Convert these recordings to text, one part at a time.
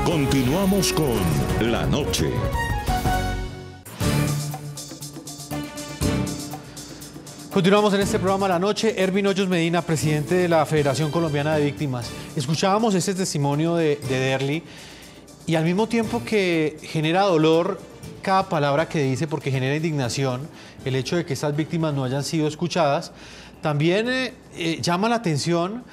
Continuamos con La Noche. Continuamos en este programa La Noche. Ervin Hoyos Medina, presidente de la Federación Colombiana de Víctimas. Escuchábamos ese testimonio de Derly y al mismo tiempo que genera dolor cada palabra que dice, porque genera indignación el hecho de que estas víctimas no hayan sido escuchadas, también llama la atención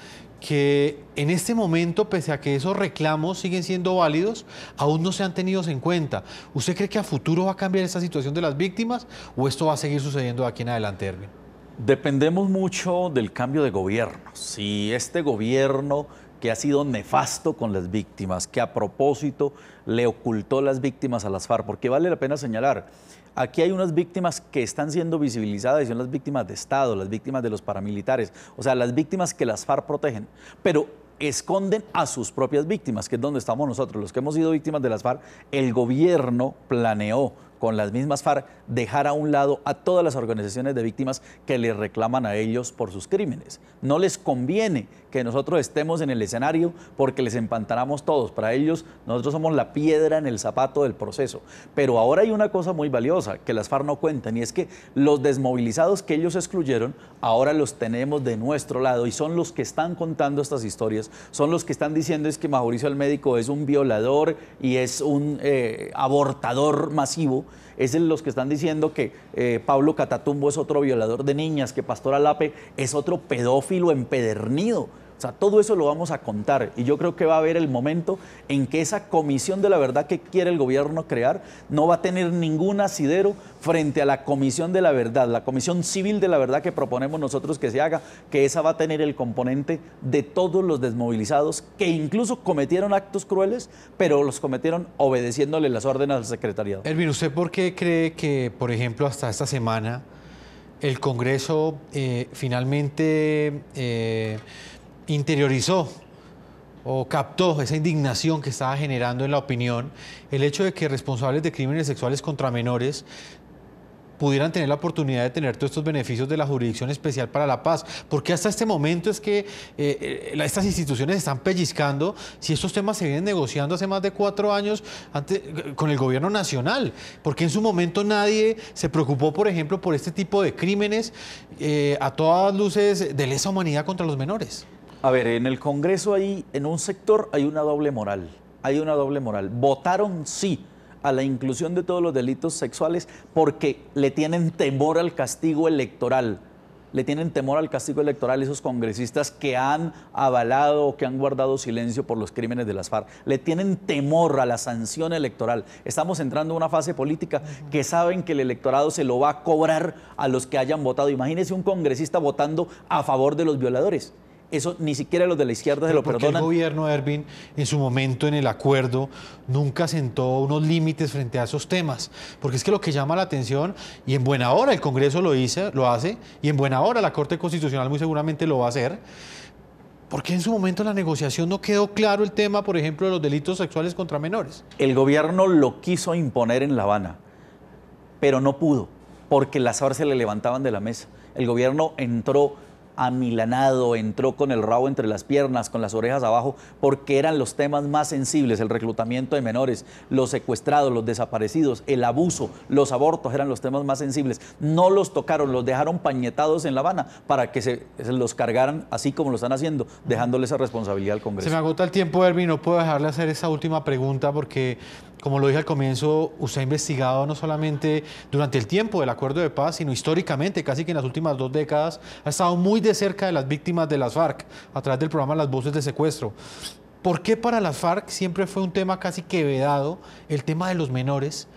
que en este momento, pese a que esos reclamos siguen siendo válidos, aún no se han tenido en cuenta. ¿Usted cree que a futuro va a cambiar esta situación de las víctimas o esto va a seguir sucediendo de aquí en adelante, Ervin? Dependemos mucho del cambio de gobierno. Si este gobierno que ha sido nefasto con las víctimas, que a propósito le ocultó las víctimas a las FARC, porque vale la pena señalar, aquí hay unas víctimas que están siendo visibilizadas y son las víctimas de Estado, las víctimas de los paramilitares, o sea, las víctimas que las FARC protegen, pero esconden a sus propias víctimas, que es donde estamos nosotros, los que hemos sido víctimas de las FARC. El gobierno planeó con las mismas FARC dejar a un lado a todas las organizaciones de víctimas que les reclaman a ellos por sus crímenes. No les conviene que nosotros estemos en el escenario porque les empantanamos todos. Para ellos, nosotros somos la piedra en el zapato del proceso. Pero ahora hay una cosa muy valiosa que las FARC no cuentan, y es que los desmovilizados que ellos excluyeron, ahora los tenemos de nuestro lado y son los que están contando estas historias, son los que están diciendo es que Mauricio el médico es un violador y es un abortador masivo. Es los que están diciendo que Pablo Catatumbo es otro violador de niñas, que Pastor Alape es otro pedófilo empedernido. O sea, todo eso lo vamos a contar y yo creo que va a haber el momento en que esa comisión de la verdad que quiere el gobierno crear no va a tener ningún asidero frente a la comisión de la verdad, la comisión civil de la verdad que proponemos nosotros que se haga, que esa va a tener el componente de todos los desmovilizados que incluso cometieron actos crueles, pero los cometieron obedeciéndole las órdenes al secretariado. Ervin, ¿usted por qué cree que, por ejemplo, hasta esta semana el Congreso finalmente interiorizó o captó esa indignación que estaba generando en la opinión el hecho de que responsables de crímenes sexuales contra menores pudieran tener la oportunidad de tener todos estos beneficios de la Jurisdicción Especial para la Paz? Porque hasta este momento es que estas instituciones están pellizcando si estos temas se vienen negociando hace más de 4 años con el gobierno nacional, porque en su momento nadie se preocupó, por ejemplo, por este tipo de crímenes a todas luces de lesa humanidad contra los menores. A ver, en el Congreso en un sector hay una doble moral, Votaron sí a la inclusión de todos los delitos sexuales porque le tienen temor al castigo electoral. Esos congresistas que han avalado o que han guardado silencio por los crímenes de las FARC. Le tienen temor a la sanción electoral. Estamos entrando en una fase política que saben que el electorado se lo va a cobrar a los que hayan votado. Imagínese un congresista votando a favor de los violadores. Eso ni siquiera los de la izquierda se lo perdonan. El gobierno, Ervin, en su momento en el acuerdo, nunca sentó unos límites frente a esos temas. Porque es que lo que llama la atención, y en buena hora el Congreso lo hace, y en buena hora la Corte Constitucional muy seguramente lo va a hacer, porque en su momento en la negociación no quedó claro el tema, por ejemplo, de los delitos sexuales contra menores. El gobierno lo quiso imponer en La Habana, pero no pudo, porque las FARC se le levantaban de la mesa. El gobierno entró amilanado, entró con el rabo entre las piernas, con las orejas abajo, porque eran los temas más sensibles: el reclutamiento de menores, los secuestrados, los desaparecidos, el abuso, los abortos, eran los temas más sensibles. No los tocaron, los dejaron pañetados en La Habana para que se los cargaran así como lo están haciendo, dejándole esa responsabilidad al Congreso. Se me agota el tiempo, Ervin, no puedo dejarle hacer esa última pregunta porque, como lo dije al comienzo, usted ha investigado no solamente durante el tiempo del acuerdo de paz, sino históricamente, casi que en las últimas 2 décadas, ha estado muy de cerca de las víctimas de las FARC a través del programa Las Voces de Secuestro. ¿Por qué para las FARC siempre fue un tema casi que vedado el tema de los menores?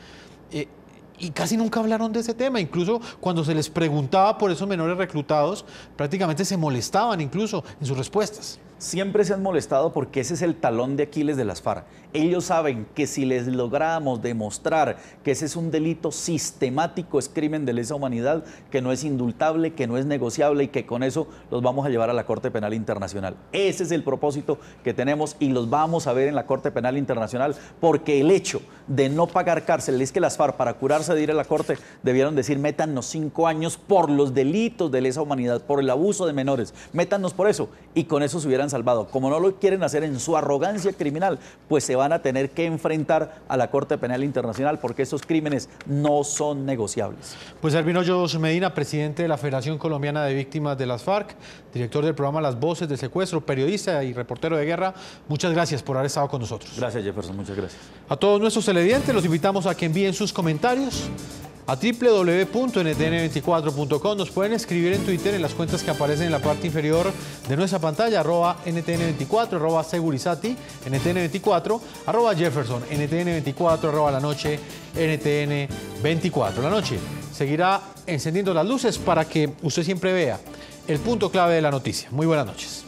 Y casi nunca hablaron de ese tema. Incluso cuando se les preguntaba por esos menores reclutados, prácticamente se molestaban incluso en sus respuestas. Siempre se han molestado porque ese es el talón de Aquiles de las FARC. Ellos saben que si les logramos demostrar que ese es un delito sistemático, es crimen de lesa humanidad, que no es indultable, que no es negociable y que con eso los vamos a llevar a la Corte Penal Internacional. Ese es el propósito que tenemos y los vamos a ver en la Corte Penal Internacional, porque el hecho de no pagar cárcel es que las FARC, para curarse de ir a la Corte, debieron decir: métannos 5 años por los delitos de lesa humanidad, por el abuso de menores, métannos por eso, y con eso se hubieran hubieran salvado. Como no lo quieren hacer en su arrogancia criminal, pues se van a tener que enfrentar a la Corte Penal Internacional porque esos crímenes no son negociables. Pues Ervin Hoyos Medina, presidente de la Federación Colombiana de Víctimas de las FARC, director del programa Las Voces del Secuestro, periodista y reportero de guerra, muchas gracias por haber estado con nosotros. Gracias, Jefferson, muchas gracias. A todos nuestros televidentes los invitamos a que envíen sus comentarios a www.ntn24.com. Nos pueden escribir en Twitter en las cuentas que aparecen en la parte inferior de nuestra pantalla, @NTN24, @Segurizati, NTN24, @Jefferson, NTN24, La Noche, NTN24. La Noche seguirá encendiendo las luces para que usted siempre vea el punto clave de la noticia. Muy buenas noches.